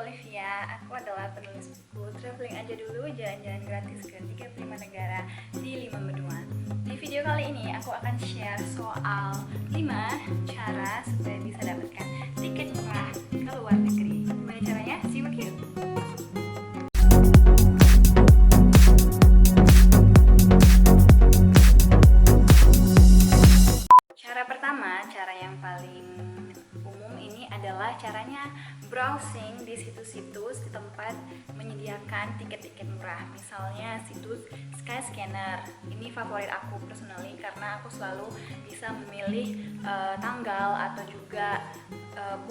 Olivia. Aku adalah penulis buku Traveling Aja Dulu, Jalan-Jalan Gratis ke 35 Negara di 5 Benua. Di video kali ini aku akan share soal 5 cara supaya bisa dapatkan tiket murah ke luar negeri. Gimana caranya? Simak yuk! Cara pertama, cara yang paling umum ini adalah caranya browsing di situs-situs di tempat menyediakan tiket-tiket murah. Misalnya situs Skyscanner. Ini favorit aku personally karena aku selalu bisa memilih tanggal atau juga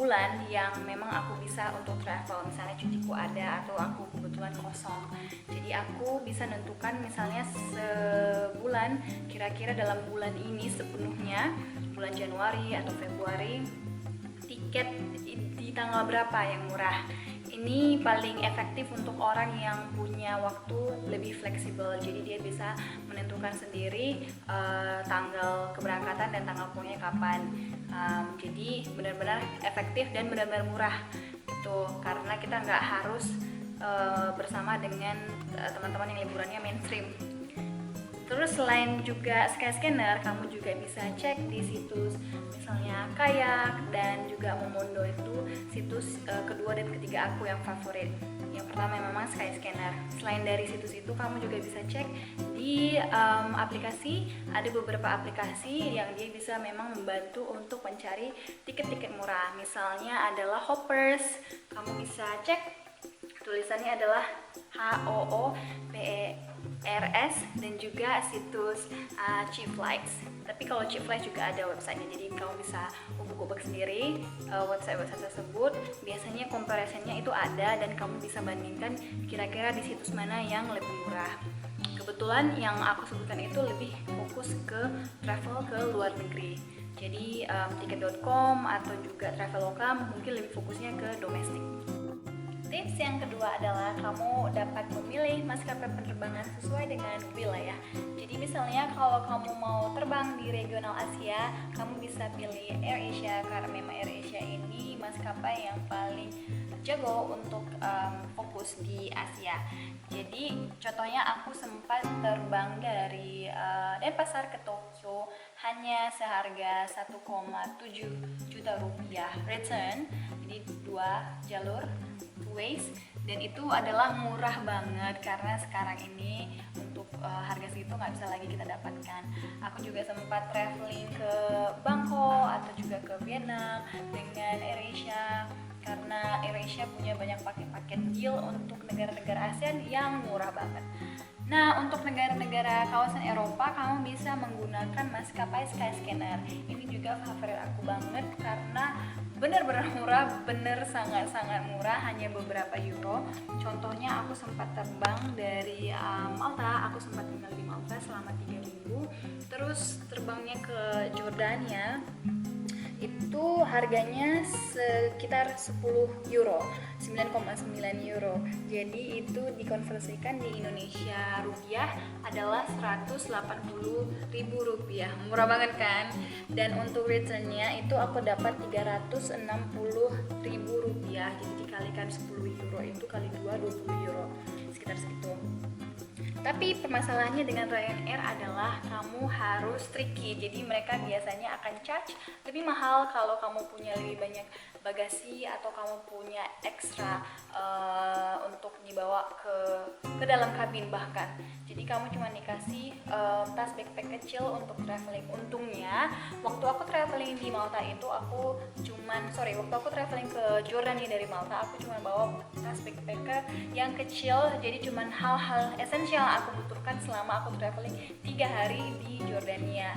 bulan yang memang aku bisa untuk travel. Misalnya cutiku ada atau aku kebetulan kosong. Jadi aku bisa nentukan misalnya sebulan, kira-kira dalam bulan ini sepenuhnya, bulan Januari atau Februari, tiket di tanggal berapa yang murah. Ini paling efektif untuk orang yang punya waktu lebih fleksibel, jadi dia bisa menentukan sendiri tanggal keberangkatan dan tanggal pulangnya kapan. Jadi benar-benar efektif dan benar-benar murah gitu, karena kita nggak harus bersama dengan teman-teman yang liburannya mainstream. Terus selain juga Skyscanner, kamu juga bisa cek di situs misalnya Kayak dan juga Momondo. Itu situs kedua dan ketiga aku yang favorit. Yang pertama memang Skyscanner. Selain dari situs itu, kamu juga bisa cek di aplikasi. Ada beberapa aplikasi yang dia bisa memang membantu untuk mencari tiket-tiket murah. Misalnya adalah Hoppers. Kamu bisa cek, tulisannya adalah HOOPERS, dan juga situs Cheap Flights. Tapi kalau Cheap Flights juga ada websitenya, jadi kamu bisa ubek-ubek sendiri website-website tersebut. Biasanya comparisonnya itu ada dan kamu bisa bandingkan kira-kira di situs mana yang lebih murah. Kebetulan yang aku sebutkan itu lebih fokus ke travel ke luar negeri. Jadi tiket.com atau juga Traveloka mungkin lebih fokusnya ke domestik. Tips yang kedua adalah kamu dapat memilih maskapai penerbangan sesuai dengan wilayah. Jadi misalnya kalau kamu mau terbang di regional Asia, kamu bisa pilih AirAsia karena memang AirAsia ini maskapai yang paling jago untuk fokus di Asia. Jadi contohnya aku sempat terbang dari Denpasar ke Tokyo hanya seharga 1,7 juta rupiah return, jadi 2 jalur ways, dan itu adalah murah banget karena sekarang ini untuk harga segitu nggak bisa lagi kita dapatkan. Aku juga sempat traveling ke Bangkok atau juga ke Vietnam dengan AirAsia karena AirAsia punya banyak paket-paket deal untuk negara-negara ASEAN yang murah banget. Nah, untuk negara-negara kawasan Eropa, kamu bisa menggunakan maskapai Skyscanner. Ini juga favorit aku banget karena benar-benar murah, bener sangat-sangat murah, hanya beberapa euro. Contohnya aku sempat terbang dari Malta, aku sempat tinggal di Malta selama 3 minggu. Terus terbangnya ke Jordania, itu harganya sekitar 10 euro, 9,9 euro. Jadi itu dikonversikan di Indonesia rupiah adalah 180.000 rupiah. Murah banget kan? Dan untuk returnnya itu aku dapat 360.000 rupiah. Jadi dikalikan 10 euro itu kali 2, 20 euro, sekitar segitu. Tapi permasalahannya dengan Ryanair adalah kamu harus tricky. Jadi mereka biasanya akan charge lebih mahal kalau kamu punya lebih banyak bagasi atau kamu punya ekstra untuk dibawa ke dalam kabin bahkan. Jadi kamu cuma dikasih tas backpack kecil untuk traveling. Untungnya waktu aku traveling di Malta itu waktu aku traveling ke Jordania dari Malta, aku cuma bawa tas backpacker yang kecil. Jadi cuma hal-hal esensial aku butuhkan selama aku traveling 3 hari di Jordania.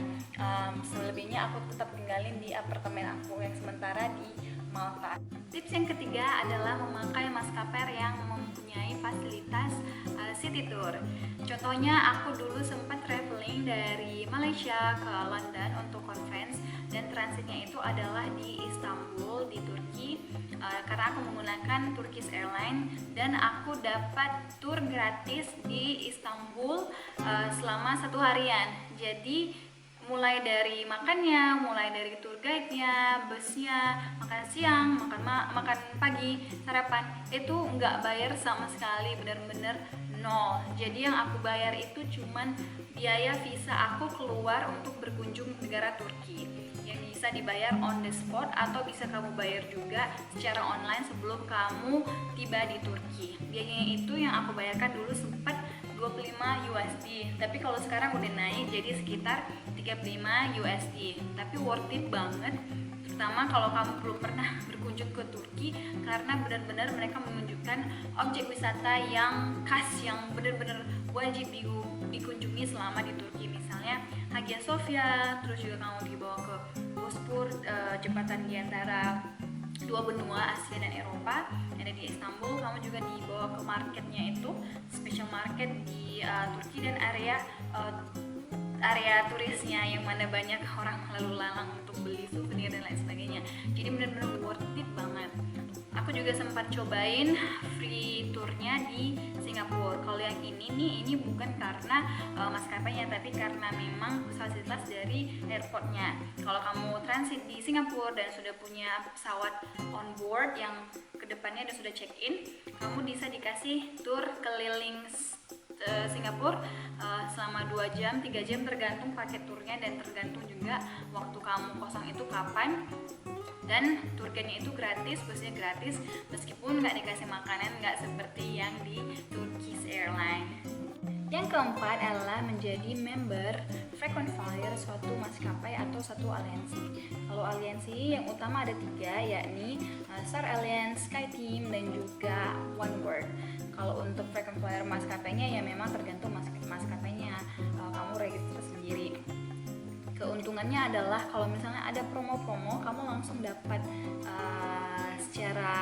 Selebihnya aku tetap tinggalin di apartemen aku yang sementara di Malta. Tips yang ketiga adalah memakai maskapai yang mempunyai fasilitas city tour. Contohnya aku dulu sempat traveling dari Malaysia ke London untuk conference, dan transitnya itu adalah di Istanbul di Turki karena aku menggunakan Turkish Airlines, dan aku dapat tour gratis di Istanbul selama 1 harian. Jadi mulai dari makannya, mulai dari tour guide-nya, busnya, makan siang, makan pagi, sarapan, itu nggak bayar sama sekali, bener-bener nol. Jadi yang aku bayar itu cuman biaya visa aku keluar untuk berkunjung ke negara Turki, yang bisa dibayar on the spot atau bisa kamu bayar juga secara online sebelum kamu tiba di Turki. Biayanya itu yang aku bayarkan dulu sempat 25 USD, tapi kalau sekarang udah naik jadi sekitar 35 USD. Tapi worth it banget, terutama kalau kamu belum pernah berkunjung ke Turki, karena benar-benar mereka menunjukkan objek wisata yang khas, yang benar-benar wajib dikunjungi selama di Turki. Misalnya Hagia Sophia, terus juga kamu dibawa ke Bospor, jembatan di antara dua benua Asia dan Eropa yang ada di Istanbul. Kamu juga dibawa ke marketnya, itu special market di Turki, dan area turisnya yang mana banyak orang lalu lalang untuk beli souvenir dan lain sebagainya. Jadi benar-benar worth it banget. Aku juga sempat cobain free tournya di Singapura. Kalau yang ini bukan karena maskapainya, tapi karena memang fasilitas dari airportnya. Kalau kamu transit di Singapura dan sudah punya pesawat on board yang kedepannya sudah check in, kamu bisa dikasih tour keliling Singapura selama 2 jam, 3 jam tergantung paket turnya dan tergantung juga waktu kamu kosong itu kapan. Dan tour guide-nya itu gratis, busnya gratis, meskipun nggak dikasih makanan, nggak seperti yang di Turkish Airlines. Yang keempat adalah menjadi member frequent flyer suatu maskapai atau satu aliansi. Kalau aliansi yang utama ada 3, yakni Star Alliance, SkyTeam, dan juga OneWorld. Kalau untuk frequent flyer maskapainya ya memang tergantung maskapainya, kamu register sendiri. Keuntungannya adalah kalau misalnya ada promo-promo, kamu langsung dapat secara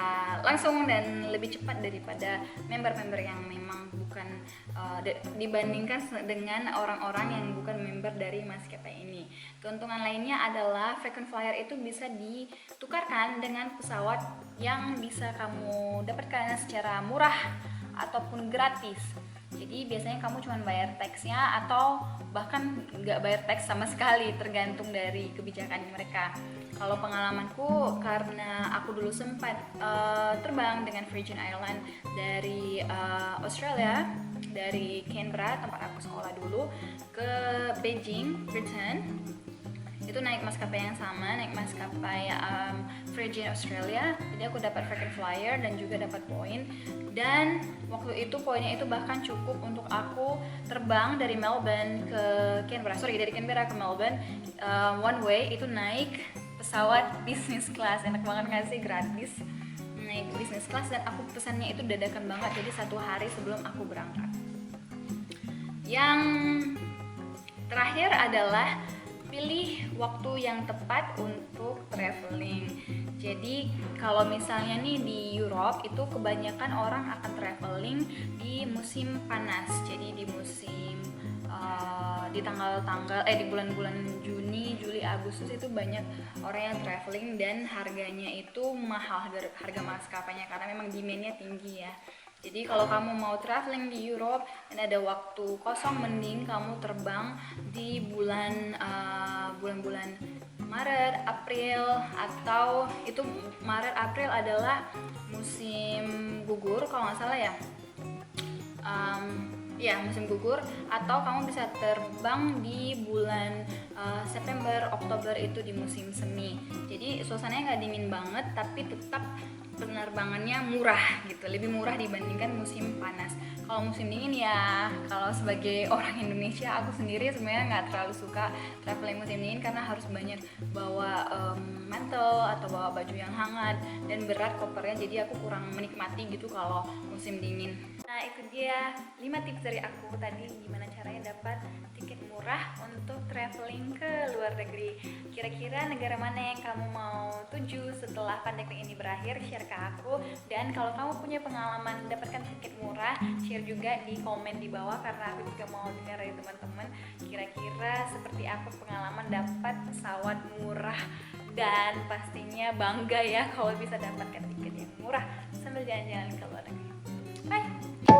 langsung dan lebih cepat daripada member-member yang memang bukan dibandingkan dengan orang-orang yang bukan member dari maskapai ini. Keuntungan lainnya adalah frequent flyer itu bisa ditukarkan dengan pesawat yang bisa kamu dapatkan secara murah ataupun gratis. Jadi biasanya kamu cuma bayar tax-nya atau bahkan nggak bayar tax sama sekali, tergantung dari kebijakan mereka. Kalau pengalamanku, karena aku dulu sempat terbang dengan Virgin Islands dari Australia, dari Canberra tempat aku sekolah dulu, ke Beijing, Britain. Itu naik maskapai yang sama, naik maskapai Virgin Australia. Jadi aku dapat frequent flyer dan juga dapat poin. Dan waktu itu poinnya itu bahkan cukup untuk aku terbang dari Melbourne ke Canberra. Dari Canberra ke Melbourne, one way itu naik pesawat business class. Enak banget nggak sih, gratis naik business class, dan aku pesannya itu dadakan banget, jadi 1 hari sebelum aku berangkat. Yang terakhir adalah pilih waktu yang tepat untuk traveling. Jadi kalau misalnya nih di Europe itu kebanyakan orang akan traveling di musim panas. Jadi di musim di di bulan-bulan Juni, Juli, Agustus itu banyak orang yang traveling, dan harganya itu mahal dari harga maskapainya karena memang demand-nya tinggi ya. Jadi kalau kamu mau traveling di Europe dan ada waktu kosong, mending kamu terbang di bulan-bulan Maret, April, atau itu Maret, April adalah musim gugur kalau nggak salah ya. Musim gugur. Atau kamu bisa terbang di bulan September, Oktober, itu di musim semi. Jadi suasananya nggak dingin banget, tapi tetap penerbangannya murah gitu, lebih murah dibandingkan musim panas. Kalau musim dingin ya, kalau sebagai orang Indonesia, aku sendiri sebenarnya nggak terlalu suka traveling musim dingin karena harus banyak bawa mantel atau bawa baju yang hangat dan berat kopernya, jadi aku kurang menikmati gitu kalau musim dingin. Nah itu dia 5 tips dari aku tadi gimana caranya dapat tiket murah untuk traveling ke luar negeri. Kira-kira negara mana yang kamu mau tuju setelah pandemi ini berakhir? Share ke aku. Dan kalau kamu punya pengalaman mendapatkan tiket murah, share juga di komen di bawah, karena aku juga mau dengar dari teman-teman kira-kira seperti apa pengalaman dapat pesawat murah, dan pastinya bangga ya kalau bisa dapatkan tiket yang murah sambil jalan-jalan ke luar negeri. Bye.